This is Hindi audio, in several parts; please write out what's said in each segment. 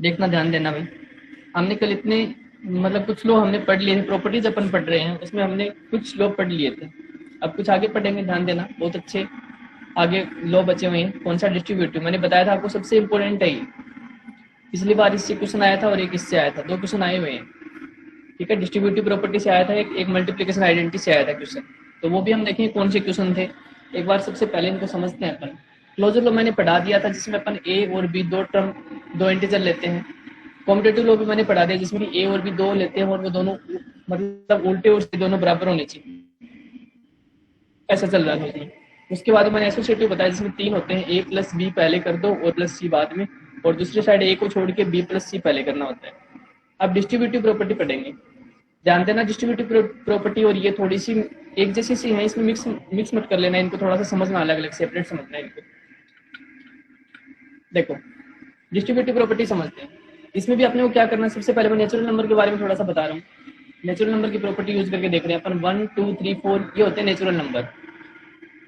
देखना, ध्यान देना भाई। हमने कल इतने मतलब कुछ लो हमने पढ़ लिए थे, प्रॉपर्टीज अपन पढ़ रहे हैं, उसमें हमने कुछ लो पढ़ लिए थे, अब कुछ आगे पढ़ेंगे, ध्यान देना। बहुत अच्छे आगे लो बचे हुए हैं। कौन सा? डिस्ट्रीब्यूटिव। मैंने बताया था आपको सबसे इंपॉर्टेंट है ये। पिछली बार इससे क्वेश्चन आया था और एक इससे आया था, 2 क्वेश्चन आए हुए हैं। ठीक है, डिस्ट्रीब्यूटिव प्रॉपर्टी से आया था एक मल्टीप्लिकेशन आइडेंटिटी से आया था क्वेश्चन। तो वो भी हम देखेंगे कौन से क्वेश्चन थे। एक बार सबसे पहले इनको समझते हैं अपन। क्लोजर लॉ मैंने पढ़ा दिया था, जिसमें अपन ए और बी दो टर्म, दो इंटीजर लेते हैं। कॉम्पिटेटिव लॉ भी मैंने पढ़ा दिया, जिसमें ए और बी दो लेते हैं और वो दोनों मतलब उल्टे और दोनों बराबर होने चाहिए, ऐसा चल रहा था। उसके बाद मैंने एसोसिएटिव बताया, जिसमें 3 होते हैं, ए प्लस बी पहले कर दो और प्लस सी बाद में, और दूसरी साइड ए को छोड़ के बी प्लस सी पहले करना होता है। अब डिस्ट्रीब्यूटिव प्रॉपर्टी पढ़ेंगे। ध्यान देना, डिस्ट्रीब्यूटिव प्रॉपर्टी और ये थोड़ी सी एक जैसी सी है, इसमें मिक्स मत कर लेना, इनको थोड़ा सा समझना, अलग अलग सेपरेट समझना है इनको। देखो, डिस्ट्रीब्यूटिव प्रॉपर्टी समझते हैं। इसमें भी अपने को क्या करना है, सबसे पहले मैं नेचुरल नंबर के बारे में थोड़ा सा बता रहा हूँ। नेचुरल नंबर की प्रॉपर्टी यूज करके देख रहे हैं अपन। 1 2 3 4 ये होते हैं नेचुरल नंबर,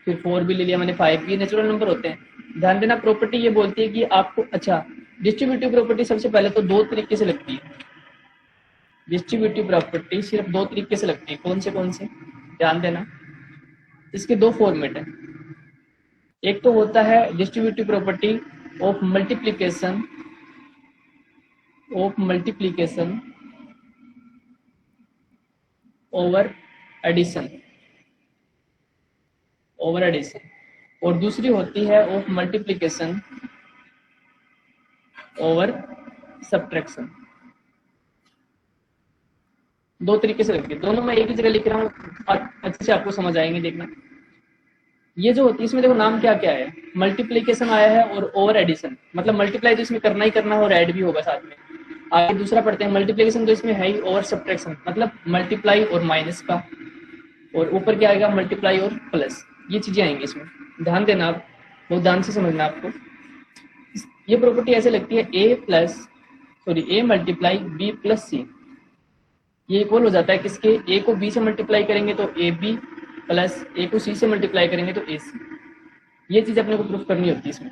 फिर 4 भी ले लिया मैंने, 5 ये नेचुरल नंबर होते हैं। ध्यान देना, प्रॉपर्टी ये बोलती है कि आपको, अच्छा, डिस्ट्रीब्यूटिव प्रॉपर्टी सबसे पहले तो 2 तरीके से लगती है। डिस्ट्रीब्यूटिव प्रॉपर्टी सिर्फ 2 तरीके से लगती है। कौन से? ध्यान देना, इसके 2 फॉर्मेट है। एक तो होता है distributive property of multiplication over addition, और दूसरी होती है ऑफ मल्टीप्लिकेशन ओवर सब्ट्रैक्शन। 2 तरीके से लगती है, दोनों मैं एक ही जगह लिख रहा हूँ, अच्छे से आपको समझ आएंगे, देखना। ये जो होती है, इसमें देखो नाम क्या क्या है, मल्टीप्लिकेशन आया है और ओवर एडिशन, मतलब मल्टीप्लाई तो इसमें करना ही करना है और ऐड भी होगा साथ में। आगे दूसरा पढ़ते हैं, मल्टीप्लिकेशन तो इसमें है ही, ओवर सब्ट्रैक्शन मतलब मल्टीप्लाई और माइनस का, और ऊपर क्या आएगा, मल्टीप्लाई और प्लस, ये चीजें आएंगी इसमें। ध्यान देना, आप बहुत ध्यान से समझना आपको। ये प्रॉपर्टी ऐसे लगती है, ए मल्टीप्लाई बी प्लस सी, ये इक्वल हो जाता है किसके, ए को बी से मल्टीप्लाई करेंगे तो ए बी, प्लस ए को सी से मल्टीप्लाई करेंगे तो ए सी। ये चीज अपने को प्रूफ करनी होती है इसमें।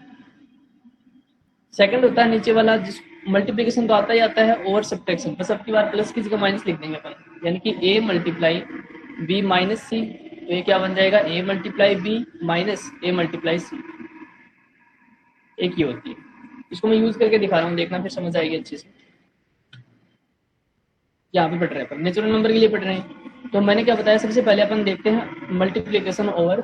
सेकंड होता है नीचे वाला, जिस मल्टीप्लिकेशन तो आता ही आता है, ओवर सब्ट्रैक्शन, बस अब की बार प्लस की जगह माइनस लिख देंगे अपन, यानी कि ए मल्टीप्लाई बी माइनस सी, तो ये क्या बन जाएगा, A multiply B minus A multiply C. एक ही होती है, इसको मैं यूज करके दिखा रहा हूँ, देखना फिर समझ आएगी अच्छे से। यहाँ पे पढ़ रहे हैं अपन, नेचुरल नंबर के लिए पढ़ रहे हैं। तो मैंने क्या बताया, सबसे पहले अपन देखते हैं मल्टीप्लिकेशन ओवर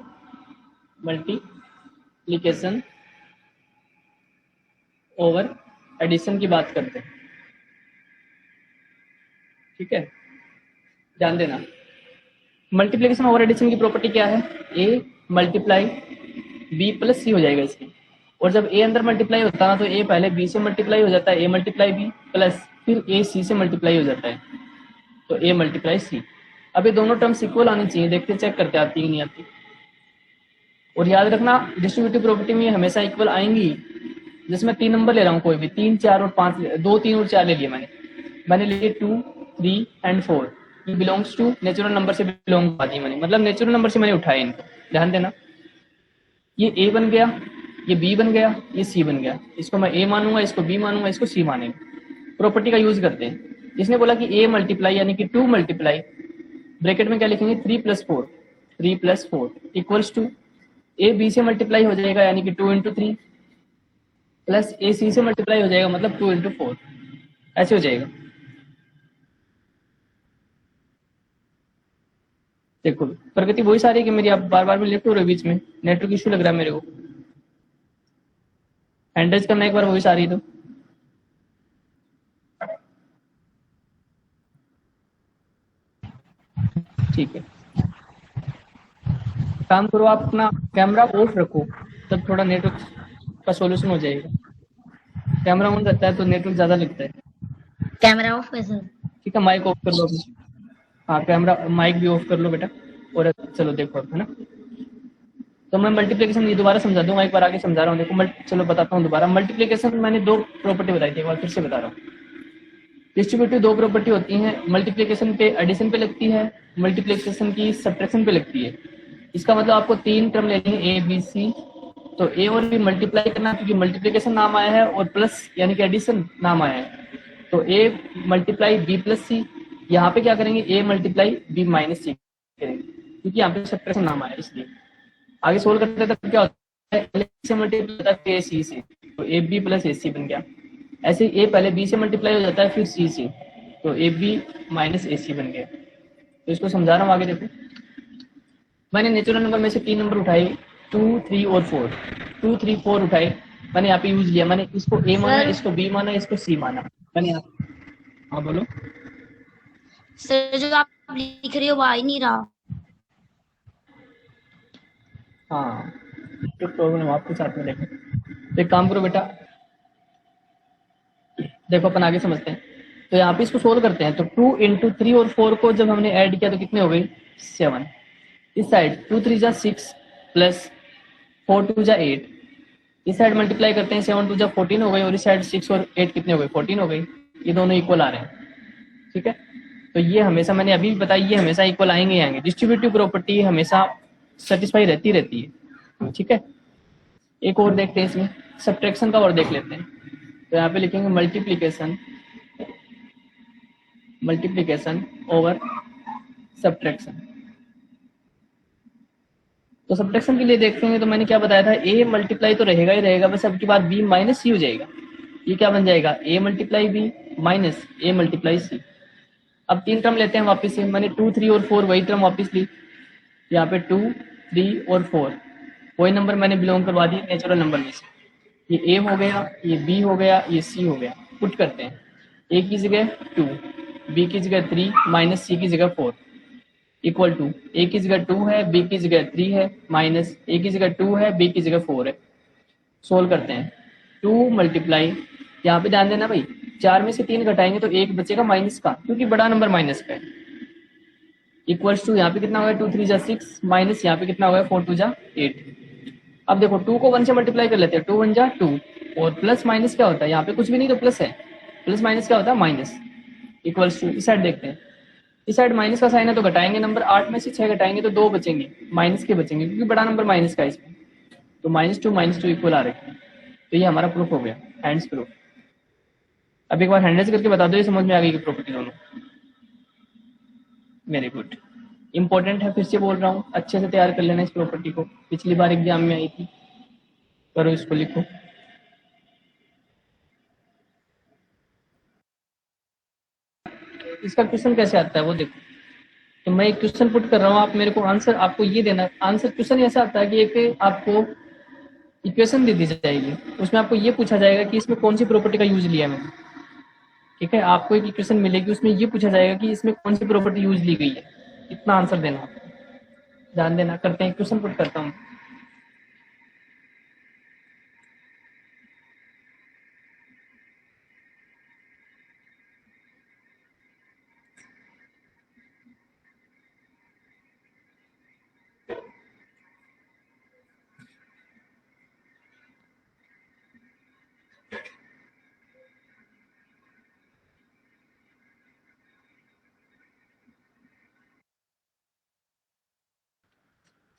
एडिशन की बात करते हैं। ठीक है, ध्यान देना, मल्टीप्लिकेशन ओवर एडिशन की प्रॉपर्टी क्या है, ए मल्टीप्लाई बी प्लस सी हो जाएगा इसकी, और जब ए अंदर मल्टीप्लाई होता है तो ए पहले बी से मल्टीप्लाई हो जाता है, ए मल्टीप्लाई बी, प्लस फिर ए सी से मल्टीप्लाई हो जाता है, तो ए मल्टीप्लाई सी। अब ये दोनों टर्म्स इक्वल आनी चाहिए, देखते चेक करते आती है नहीं आती। और याद रखना, डिस्ट्रीब्यूटिव प्रॉपर्टी में हमेशा इक्वल आएंगी। जैसे मैं 3 नंबर ले रहा हूँ, कोई भी 3 4 और 5, 2 3 और 4 ले लिए मैंने लिए 2 3 एंड 4, ये बिलोंग्स टू नेचुरल नंबर से बिलोंग पाती मैंने, मतलब नेचुरल नंबर से मैंने उठाए इनको। ध्यान देना, ये ए बन गया, ये बी बन गया, ये सी बन गया, इसको मैं ए मानूंगा, इसको बी मानूंगा, इसको सी मानेंगे। प्रॉपर्टी का यूज करते हैं। इसने बोला कि ए मल्टीप्लाई यानी कि 2 मल्टीप्लाई, ब्रैकेट में क्या लिखेंगे, 3 plus 4 equals to, A B से मल्टीप्लाई हो जाएगा यानी कि 2 इंटू 3, प्लस ए सी से मल्टीप्लाई हो जाएगा मतलब 2 इंटू 4, ऐसे हो जाएगा। देखो प्रगति वही सारी है कि मेरी, आप बार बार में लेफ्ट हो रहे बीच में, नेटवर्क इश्यू लग रहा है मेरे को, हैंडल्स करना एक बार वही सारी। तो ठीक है, काम करो आप, अपना कैमरा ऑफ रखो, तब थोड़ा नेटवर्क का सॉल्यूशन हो जाएगा। कैमरा ऑन रहता है तो नेटवर्क ज्यादा लगता है। कैमरा ऑफ है सर। ठीक है, माइक ऑफ कर लो अपनी। हाँ, कैमरा माइक भी ऑफ कर लो बेटा, और चलो देखो है ना। तो मैं मल्टीप्लिकेशन ये दोबारा समझा दूंगा, एक बार आगे समझा रहा हूँ। देखो चलो बताता हूँ दोबारा। मल्टीप्लिकेशन मैंने 2 प्रॉपर्टी बताई थी, एक बार फिर से बता रहा हूँ। डिस्ट्रीब्यूटिव 2 प्रॉपर्टी होती हैं, मल्टीप्लिकेशन पे एडिशन पे लगती है, मल्टीप्लिकेशन की सब्ट्रैक्शन पे लगती है। इसका मतलब आपको 3 टर्म लेनी है, ए बी सी तो ए और बी मल्टीप्लाई करना, क्योंकि मल्टीप्लिकेशन नाम आया है और प्लस यानी कि एडिशन नाम आया है, तो ए मल्टीप्लाई बी प्लस सी। यहाँ पे क्या करेंगे, ए मल्टीप्लाई बी माइनस सी करेंगे, क्योंकि यहाँ पे सब्ट्रैक्शन नाम आया इसलिए। आगे सोल्व करते हैं तो क्या होता है, से मल्टीप्लाई होता है ए सी से, तो ए बी प्लस ए सी बन गया। ऐसे ए पहले बी से मल्टीप्लाई हो जाता है फिर सी से, तो ए बी माइनस ए सी बन गया। तो इसको समझा रहा हूँ आगे देखो। मैंने नेचुरल नंबर में से 3 नंबर उठाए, 2, 3 और 4। 2, 3, 4 उठाए, मैंने यहाँ पे यूज लिया, मैंने इसको ए माना, इसको बी माना, इसको सी माना। मैंने हाँ बोलो सर, जो आप लिख रहे हो वो आ ही नहीं रहा। हाँ तो प्रॉब्लम आपके साथ में देखो। तो एक काम करो बेटा, देखो अपन आगे समझते हैं। तो यहाँ पे इसको सोल्व करते हैं, तो 2 इंटू 3 और 4 को जब हमने ऐड किया तो कितने हो गई, 7। इस साइड 2 3 जा 6 प्लस 4 2 जा 8, इस साइड मल्टीप्लाई करते हैं, 7 2 जा 14 हो गई, और इस साइड 6 और 8 कितने हो गए, 14 हो गई। ये दोनों इक्वल आ रहे हैं, ठीक है। तो ये हमेशा, मैंने अभी भी बताया, ये हमेशा इक्वल आएंगे आएंगे। डिस्ट्रीब्यूटिव प्रॉपर्टी हमेशा सेटिस्फाई रहती है, ठीक है। एक और देखते हैं इसमें, सब्ट्रैक्शन का और देख लेते हैं। तो यहाँ पे लिखेंगे मल्टीप्लिकेशन ओवर सब्ट्रैक्शन। तो सब्ट्रैक्शन के लिए देखते हैं, तो मैंने क्या बताया था, ए मल्टीप्लाई तो रहेगा ही रहेगा, बस अब की बात बी माइनस सी हो जाएगा। ये क्या बन जाएगा, A multiply B minus A multiply C. अब 3 टर्म लेते हैं वापस से, मैंने 2 3 और 4 वही टर्म वापस ली। यहाँ पे 2 3 और 4 वही नंबर मैंने बिलोंग करवा दिए नेचुरल नंबर में से। ये ए हो गया, ये बी हो गया, ये सी हो गया। पुट करते हैं, ए की जगह 2, बी की जगह 3 माइनस सी की जगह 4 इक्वल टू, ए की जगह 2 है, बी की जगह 3 है, माइनस ए की जगह 2 है, बी की जगह 4 है। सोल्व करते हैं, 2 मल्टीप्लाई, यहाँ पे ध्यान देना भाई, 4 में से 3 घटाएंगे तो 1 बचेगा माइनस का, क्योंकि बड़ा नंबर माइनस का है। इक्वल्स टू, यहाँ पे कितना होगा, 2 3 जा 6 माइनस यहाँ पे कितना होगा, 4 2 जा 8। अब देखो 2 को 1 से मल्टीप्लाई कर लेते हैं, 2 1 जा 2, और प्लस माइनस क्या होता है, यहाँ पे कुछ भी नहीं तो प्लस है, प्लस माइनस क्या होता है, माइनस। इक्वल्स टू, इस साइड देखते हैं, इस साइड माइनस का साइन है तो घटाएंगे नंबर, 8 में से 6 घटाएंगे तो 2 बचेंगे, माइनस के बचेंगे, क्योंकि बड़ा नंबर माइनस का है इसमें। तो -2 इक्वल आ रखे हैं। तो ये हमारा प्रूफ हो गया, हैंड्स प्रूफ। अब एक बार हैंडल्स करके बता दो, ये समझ में आ गई कि प्रॉपर्टी दोनों। वेरी गुड, इंपॉर्टेंट है, फिर से बोल रहा हूँ, अच्छे से तैयार कर लेना इस प्रॉपर्टी को, पिछली बार एग्जाम में आई थी। करो, इसको लिखो। इसका क्वेश्चन कैसे आता है वो देखो। तो मैं एक क्वेश्चन पुट कर रहा हूँ, आप मेरे को आंसर, आपको ये देना आंसर। क्वेश्चन ऐसा आता है कि एक आपको इक्वेशन दे दी जाएगी, उसमें आपको ये पूछा जाएगा कि इसमें कौन सी प्रॉपर्टी का यूज लिया मैंने, ठीक है। आपको एक इक्वेशन मिलेगी, उसमें ये पूछा जाएगा कि इसमें कौन सी प्रॉपर्टी यूज ली गई है, इतना आंसर देना। ध्यान देना, करते हैं, क्वेश्चन पुट करता हूँ।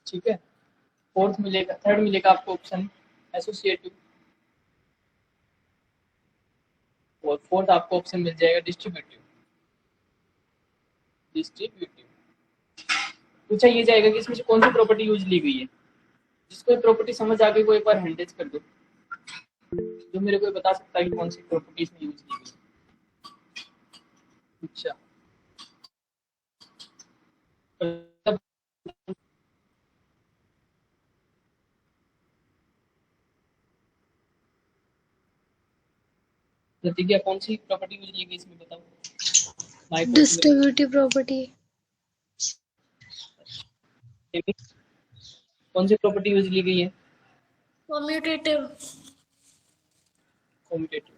ठीक है, फोर्थ मिलेगा, थर्ड मिलेगा आपको ऑप्शन एसोसिएटिव, और फोर्थ आपको ऑप्शन मिल जाएगा डिस्ट्रीब्यूटिव। पूछा ये जाएगा कि इसमें से कौन सी प्रॉपर्टी यूज ली गई है। जिसको प्रॉपर्टी समझ आ गई वो एक बार हैंडल्स कर दो, जो मेरे को बता सकता है कि कौन सी प्रॉपर्टी इसमें यूज की गई। अच्छा, प्रतिज्ञा, कौन सी प्रॉपर्टी यूज की गई इसमें बताओ। Distributive property. कौन सी प्रॉपर्टी यूज ली गई है, कम्यूटेटिव। कम्यूटेटिव।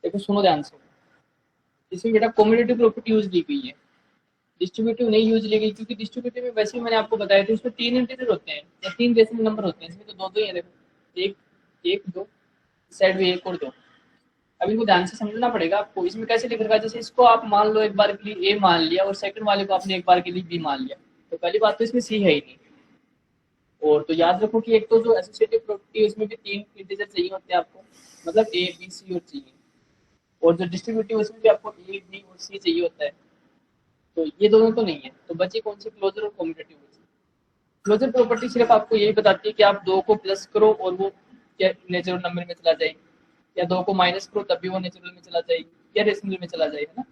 देखो सुनो ध्यान से, इसमें बेटा कम्यूटेटिव प्रॉपर्टी यूज ली गई है, डिस्ट्रीब्यूटिव नहीं यूज ली गई, क्योंकि डिस्ट्रीब्यूटिव में वैसे ही मैंने आपको बताया था, उसमें 3 इंटीजर होते हैं या 3 डेसिमल नंबर होते हैं, इसमें तो 2 ही है। देखो 1 1 2, साइड में 1 और 2। अब इनको ध्यान से समझना पड़ेगा आपको। इसमें कैसे लिख रखा है, जैसे इसको आप मान लो एक बार के लिए ए मान लिया और सेकंड वाले को आपने एक बार के लिए बी मान लिया, तो पहली बात तो इसमें सी है ही नहीं, और तो याद रखो कि एक तो जो एसोसिएटिव प्रॉपर्टी है उसमें भी 3 इंटीजर चाहिए होते हैं आपको, मतलब ए बी सी और चाहिए, और जो डिस्ट्रीब्यूटिव उसमें भी आपको ए बी और सी चाहिए होता है। तो ये दोनों तो नहीं है, तो बचे कौन से, क्लोजर और कम्यूटेटिव। क्लोजर प्रॉपर्टी सिर्फ आपको यही बताती है कि आप 2 को प्लस करो और वो क्या नेचुरल नंबर में चला जाए, या 2 को माइनस करो तब भी वो नेचुरल में चला जाए, या रेशनल में चला जाए, है ना।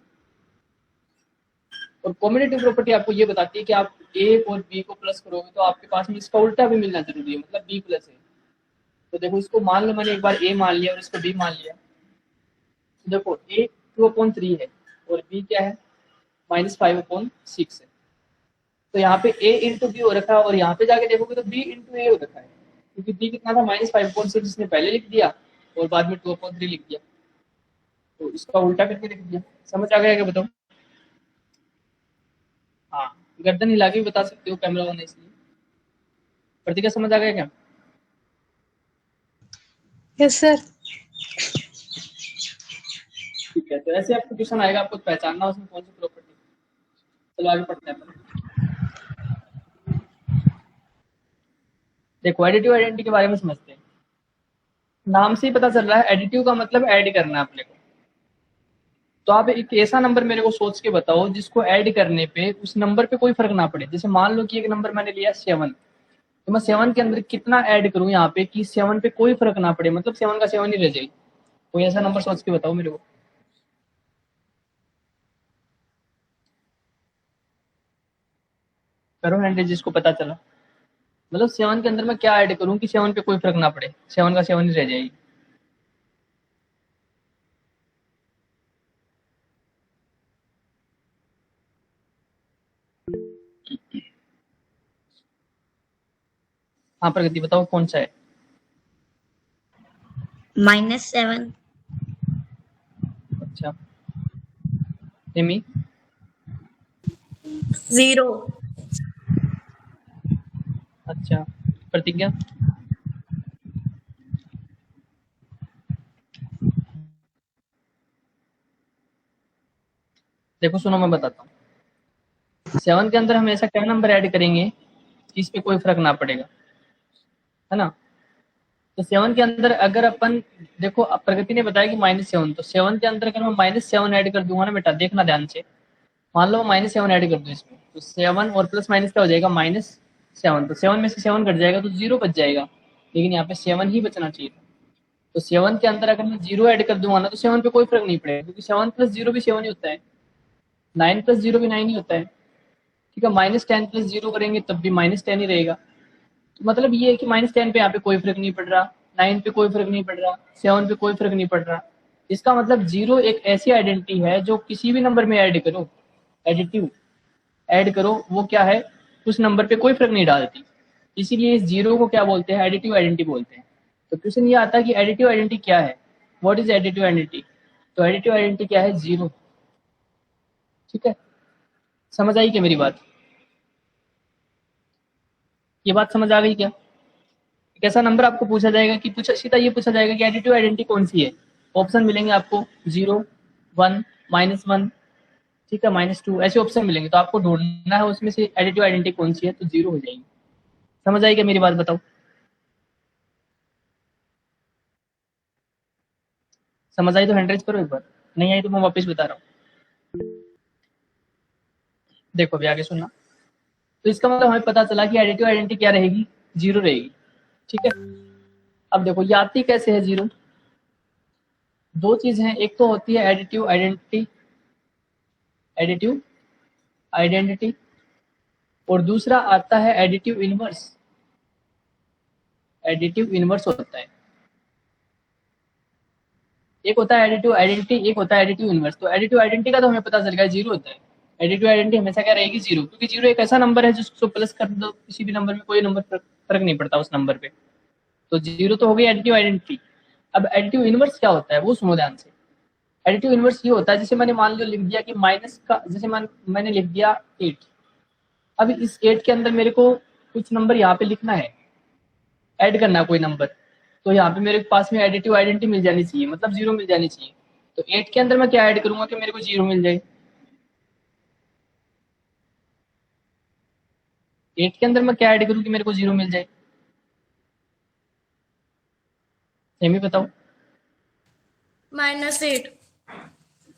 और कम्यूटेटिव प्रॉपर्टी आपको ये बताती है कि आप ए और बी को प्लस करोगे तो आपके पास में इसका उल्टा भी मिलना जरूरी है, मतलब बी प्लस है। तो देखो इसको मान लो, मैंने एक बार ए मान लिया और इसको बी मान लिया, तो देखो ए 2/3 है और बी क्या है -5/6 है। तो यहाँ पे a इंटू बी हो रखा है, और यहाँ पे जाके देखोगे तो b इंटू ए हो रखा है, क्योंकि b कितना था -5/6, इसने पहले लिख दिया और बाद में 2/3 लिख दिया, तो इसका उल्टा करके लिख दिया। समझ आ गया क्या, बताओ। हाँ, गर्दन हिला के भी बता सकते हो, कैमरा ऑन है इसलिए। प्रतिका समझ आ गया क्या? Yes sir. ठीक है, तो ऐसे आपको क्वेश्चन आएगा, आपको पहचानना उसमें कौन सी प्रॉपर्टी। चलो आगे पढ़ते हैं। देखो एडिटिव आइडेंटिटी के बारे में समझते हैं। नाम से ही पता चल रहा है, एडिटिव का मतलब ऐड करना है अपने को। तो आप एक ऐसा नंबर मेरे को सोच के बताओ जिसको ऐड करने पे उस नंबर पे कोई फर्क ना पड़े। जैसे मान लो कि एक नंबर मैंने लिया 7, तो मैं 7 के अंदर कितना ऐड करूं यहाँ पे कि 7 पे कोई फर्क ना पड़े, मतलब 7 का 7 ही रह जाए। कोई ऐसा नंबर सोच के बताओ मेरे को। करो हैंड, जिसको पता चला। मतलब 7 के अंदर मैं क्या ऐड करूं कि 7 पे कोई फर्क ना पड़े, 7 का 7 ही रह जाएगी। हाँ प्रगति बताओ कौन सा है। -7। अच्छा एमी, 0। अच्छा प्रतिज्ञा, देखो सुनो मैं बताता हूँ। 7 के अंदर हम ऐसा क्या नंबर ऐड करेंगे कि इस पे कोई फर्क ना पड़ेगा, है ना। तो 7 के अंदर अगर अपन देखो, अब प्रगति ने बताया कि -7, तो 7 के अंदर अगर मैं -7 ऐड कर दूंगा ना बेटा, देखना ध्यान से। मान लो मैं -7 ऐड कर दूं इसमें, तो 7 और प्लस माइनस क्या हो जाएगा -7, तो 7 में से 7 कट जाएगा तो 0 बच जाएगा, लेकिन यहाँ पे 7 ही बचना चाहिए था। तो 7 के अंदर अगर मैं 0 ऐड कर दूंगा ना तो 7 पे कोई फर्क नहीं पड़ेगा, क्योंकि 7 + 0 भी 7 ही होता है, 9 + 0 भी 9 ही होता है। ठीक है, -10 + 0 करेंगे तब भी -10 ही रहेगा। तो मतलब ये है कि -10 पे यहाँ पे कोई फर्क नहीं पड़ रहा, 9 पे कोई फर्क नहीं पड़ रहा, 7 पे कोई फर्क नहीं पड़ रहा। इसका मतलब 0 एक ऐसी आइडेंटिटी है जो किसी भी नंबर में ऐड करो, एडिटिव ऐड करो, वो क्या है, उस नंबर पे कोई फर्क नहीं डालती। इसीलिए इस 0 को क्या बोलते हैं, एडिटिव आइडेंटिटी बोलते हैं। तो क्वेश्चन ये आता है कि एडिटिव आइडेंटिटी क्या है, व्हाट इज एडिटिव आइडेंटिटी। तो एडिटिव आइडेंटिटी क्या है, 0। ठीक है, समझ आई क्या मेरी बात, ये बात समझ आ गई क्या। एक ऐसा नंबर आपको पूछा जाएगा कि सीधा ये पूछा जाएगा कि एडिटिव आइडेंटिटी कौन सी है। ऑप्शन मिलेंगे आपको 0, 1, -1, ठीक है, -2, ऐसे ऑप्शन मिलेंगे, तो आपको ढूंढना है उसमें से एडिटिव आइडेंटिटी कौन सी है, तो 0 हो जाएगी। समझ आई क्या मेरी बात, बताओ। समझ आई तो हैंड रेज करो एक बार, नहीं आई तो मैं वापस बता रहा हूँ। देखो अभी आगे सुनना। तो इसका मतलब हमें पता चला कि एडिटिव आइडेंटिटी क्या रहेगी, 0 रहेगी। ठीक है, अब देखो ये आती कैसे है 0। दो चीज हैं, एक तो होती है एडिटिव आइडेंटिटी, एडिटिव आइडेंटिटी, और दूसरा आता है एडिटिव इनवर्स। एडिटिव इनवर्स होता है, एक होता है एडिटिव आइडेंटिटी, एक होता है एडिटिव इनवर्स। तो एडिटिव आइडेंटिटी का तो हमें पता चल गया 0 होता है। एडिटिव आइडेंटिटी हमेशा क्या रहेगी, 0, क्योंकि 0 एक ऐसा नंबर है जिसको प्लस कर दो किसी भी नंबर में, कोई नंबर फर्क नहीं पड़ता उस नंबर पे। तो 0 तो हो गई एडिटिव आइडेंटिटी। अब एडिटिव इनवर्स क्या होता है वो सुनो ध्यान से। एडिटिव इनवर्स ये होता है, जैसे मैंने मान लो लिख दिया कि माइनस का, जैसे मैंने लिख दिया 8। अब इस 8 के अंदर मेरे को कुछ नंबर यहाँ पे लिखना है, ऐड करना है कोई नंबर, तो यहाँ पे मेरे पास में एडिटिव आइडेंटिटी मिल जानी चाहिए, मतलब 0 मिल जानी चाहिए। तो 8 के अंदर मैं क्या ऐड करूंगा कि मेरे को 0 मिल जाए। 8 के अंदर मैं क्या ऐड करूं कि मेरे को 0 मिल जाए, एमी बताओ। -8.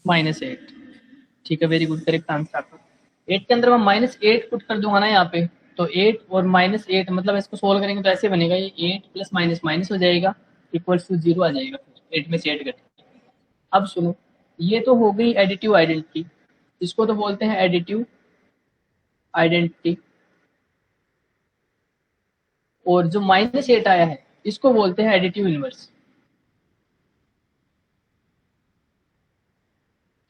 -8। ठीक है, वेरी गुड, करेक्ट आंसर आपका। 8 के अंदर मैं -8 पुट कर दूंगा ना यहाँ पे, तो 8 और -8 मतलब इसको सोल्व करेंगे तो ऐसे बनेगा, ये 8 प्लस माइनस माइनस हो जाएगा, इक्वल्स टू 0 आ जाएगा, फिर 8 में से 8 घटेगा। अब सुनो, ये तो हो गई एडिटिव आइडेंटिटी, इसको तो बोलते हैं एडिटिव आइडेंटिटी। और जो -8 आया है इसको बोलते हैं एडिटिव इनवर्स।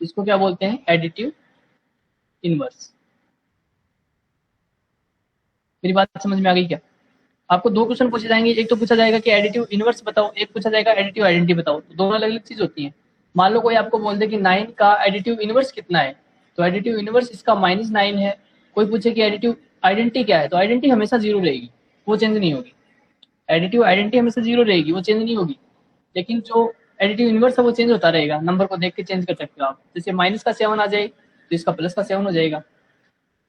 इसको क्या बोलते हैं? Additive inverse. मेरी बात समझ में आ गई क्या? आपको दो क्वेश्चन पूछे जाएंगे, एक तो पूछा जाएगा कि एडिटिव इनवर्स बताओ, एक पूछा जाएगा एडिटिव आइडेंटिटी बताओ, तो दोनों अलग अलग चीज होती हैं। मान लो कोई आपको बोल दे कि 9 का एडिटिव इनवर्स कितना है, तो एडिटिव इनवर्स इसका -9 है। कोई पूछे कि एडिटिव आइडेंटिटी क्या है, तो आइडेंटिटी हमेशा 0 रहेगी, वो चेंज नहीं होगी। एडिटिव आइडेंटिटी हमेशा 0 रहेगी, वो चेंज नहीं होगी। लेकिन जो एडिटिव इनवर्स है वो चेंज होता रहेगा, नंबर को देख के चेंज कर सकते हो आप। जैसे माइनस का 7 आ जाए तो इसका प्लस का 7 हो जाएगा,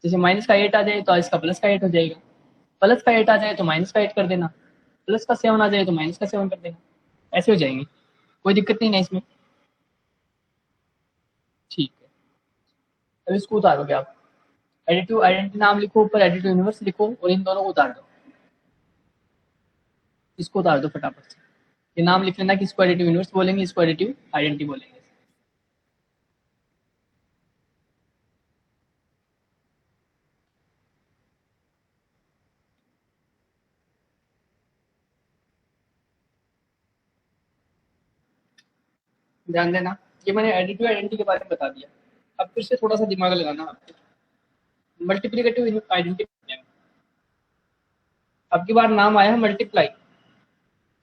जैसे माइनस का 8 आ जाए तो इसका प्लस का 8 हो जाएगा, प्लस का 8 आ जाए तो माइनस का 8 कर देना, प्लस का 7 आ जाए तो माइनस का 7 कर देना, ऐसे हो जाएंगे, कोई दिक्कत नहीं है इसमें। ठीक है, अब इसको उतारोगे आप, एडिटिव आइडेंटिटी नाम लिखो, ऊपर एडिटिव यूनिवर्स लिखो और इन दोनों को उतार दो। इसको उतार दो फटाफट से, ये नाम लिख लेना कि इसको एडिटिव यूनिवर्स बोलेंगे, इसको एडिटिव आइडेंटिटी बोलेंगे। ध्यान देना, ये मैंने एडिटिव आइडेंटिटी के बारे में बता दिया। अब फिर से थोड़ा सा दिमाग लगाना आपको, मल्टीप्लिकेटिव आइडेंटिटी। अब की बार नाम आया है मल्टीप्लाई,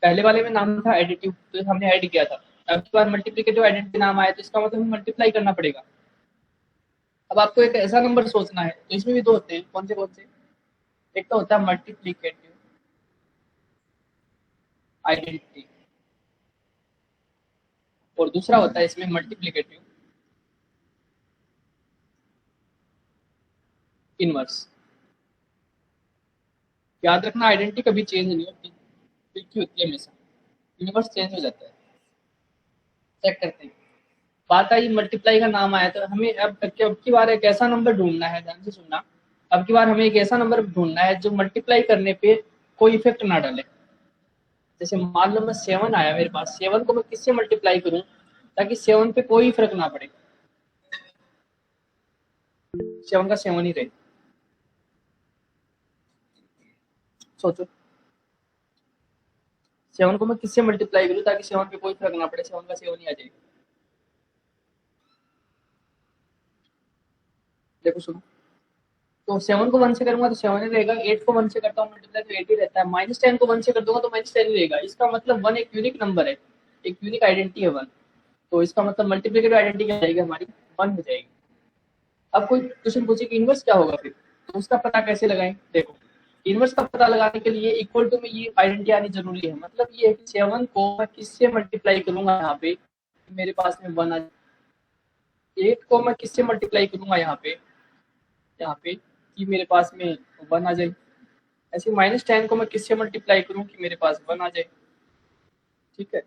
पहले वाले में नाम था एडिटिव, तो हमने ऐड किया था। अब की बार मल्टीप्लिकेटिव आइडेंटिटी नाम आया, तो इसका मतलब हमें मल्टीप्लाई करना पड़ेगा। अब आपको एक ऐसा नंबर सोचना है, तो इसमें भी दो होते हैं, कौन से? एक तो होता है मल्टीप्लिकेटिव आइडेंटिटी और दूसरा होता है इसमें मल्टीप्लिकेटिव इनवर्स। याद रखना, आइडेंटिटी कभी चेंज नहीं होती, एक ही होती है हमेशा, इनवर्स चेंज हो जाता है। चेक करते हैं। बात आई मल्टीप्लाई का नाम आया, तो हमें अब की बार एक ऐसा नंबर ढूंढना है, ध्यान से सुनना। अब की बार हमें एक ऐसा नंबर ढूंढना है जो मल्टीप्लाई करने पे कोई इफेक्ट ना डाले। जैसे मान लो मैं 7 आया मेरे पास, 7 को मैं किससे मल्टीप्लाई करूं ताकि 7 पे कोई फर्क ना पड़े, 7 का 7 ही रहे। सोचो, 7 को मैं किससे मल्टीप्लाई करूं ताकि 7 पे कोई फर्क ना पड़े, 7 का 7 ही आ जाएगा। देखो सुनो, तो 7 को 1 से करूंगा तो 7 ही रहेगा, 8 को 1 से करता हूँ मल्टीप्लाई तो 8 ही रहता है, -10 को 1 से कर दूंगा तो -10 ही रहेगा। इसका मतलब 1 एक यूनिक नंबर है, एक यूनिक आइडेंटिटी है 1, तो इसका मतलब मल्टीप्लिकेटिव आइडेंटिटी क्या जाएगी हमारी, 1 हो जाएगी। अब कोई क्वेश्चन पूछे कि इनवर्स क्या होगा फिर, तो उसका पता कैसे लगाएं? देखो, इनवर्स का पता लगाने के लिए इक्वल टू में ये आइडेंटिटी आनी जरूरी है। मतलब ये है कि 7 को मैं किससे मल्टीप्लाई करूंगा यहाँ पे, मेरे पास में 1 आ जाए। 8 को मैं किससे मल्टीप्लाई करूंगा यहाँ पे कि मेरे पास में 1 आ जाए। ऐसे -10 को मैं किससे मल्टीप्लाई करूं कि मेरे पास 1 आ जाए। ठीक है,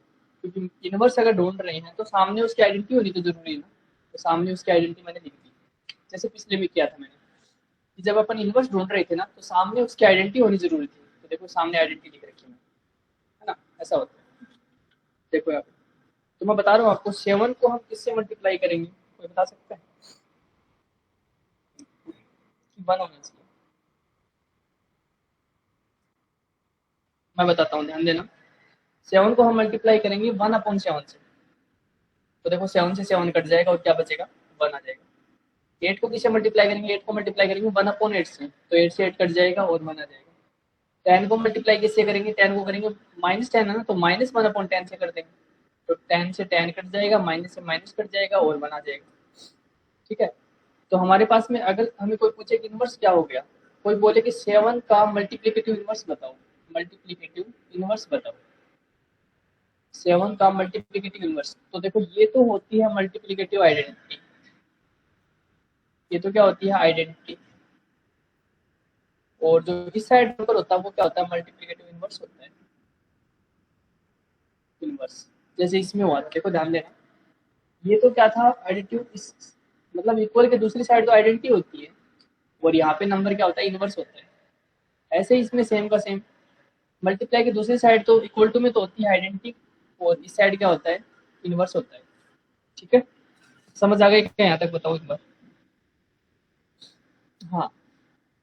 क्योंकि इनवर्स अगर ढूंढ रहे हैं तो सामने उसकी आइडेंटिटी होनी तो जरूरी है ना, तो सामने उसकी आइडेंटिटी मैंने लिख दी, जैसे पिछले में किया था मैंने कि जब अपन इनवर्स ढूंढ रहे थे ना तो सामने उसकी आइडेंटिटी होनी जरूरी थी, तो देखो सामने आइडेंटिटी लिख रखी है ना, ऐसा होता है। देखो यहाँ पे तो मैं बता रहा हूँ आपको, 7 को हम किससे मल्टीप्लाई करेंगे, कोई बता सकता है? 1 होना चाहिए, मैं बताता हूँ, ध्यान देना। 7 को हम मल्टीप्लाई करेंगे 1/7 से, तो देखो 7 से 7 कट जाएगा और क्या बचेगा, 1 आ जाएगा। 8 को किससे मल्टीप्लाई करेंगे, 8 को मल्टीप्लाई करेंगे 1/8 से, तो 8 से 8 कट जाएगा और 1 आ जाएगा। 10 को मल्टीप्लाई किससे करेंगे, 10 को करेंगे -10 है ना, तो -1/10 से कर देंगे, तो 10 से 10 कट जाएगा, माइनस से माइनस कट जाएगा और 1 आ जाएगा। ठीक है, तो हमारे पास में अगर हमें कोई पूछे कि इनवर्स क्या हो गया, कोई बोले कि 7 का मल्टीप्लिकेटिव इनवर्स बताओ, मल्टीप्लिकेटिव इनवर्स बताओ, 7 का मल्टीप्लिकेटिव इनवर्स, तो देखो ये तो होती है मल्टीप्लिकेटिव आइडेंटिटी, ये तो क्या होती है, आइडेंटिटी। और जो इस साइड नंबर होता है वो क्या होता है, मल्टीप्लिकेटिव इनवर्स होता है। इनवर्स। जैसे इसमें हुआ, देखो ध्यान देना, ये तो क्या था, एडिटिव, इस मतलब इक्वल के दूसरी साइड तो आइडेंटिटी होती है, और यहाँ पे नंबर क्या होता है, इनवर्स होता है। ऐसे ही इसमें सेम का सेम, मल्टीप्लाई की दूसरी साइड तो इक्वल टू में तो होती है आइडेंटिटी, और इस साइड क्या होता है, इनवर्स होता है। ठीक है, समझ आ गई क्या यहाँ तक, बताओ एक बार। हाँ,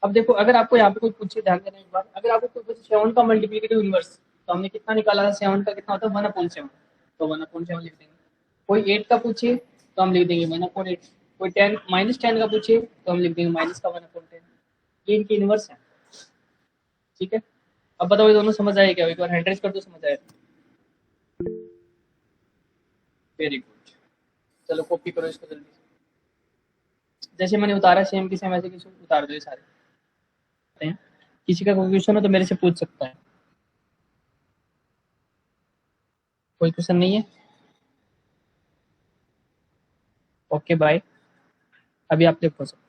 अब देखो अगर आपको यहाँ पे कोई पूछे, ध्यान देना एक बार, अगर आपको कोई पूछे 7 का मल्टीप्लिकेटिव इनवर्स, तो हमने कितना निकाला था, 7 का कितना होता है, 1/7, तो 1/7 लिख देंगे। कोई 8 का पूछे तो हम लिख देंगे 1/8। कोई 10 -10 का पूछे तो हम लिख देंगे माइनस का 1/10। ये इनके इनवर्स है। ठीक है, अब बताओ ये दोनों समझ आए क्या, एक बार हैंड रेज कर दो, समझ आए। वेरी गुड, चलो कॉपी करो इसको जल्दी से। जैसे मैंने उतारा सेम की सेम, ऐसे किसी उतार दो ये सारे हैं। किसी का कोई क्वेश्चन हो तो मेरे से पूछ सकता है। कोई क्वेश्चन नहीं है, ओके बाय। अभी आप देखो सकते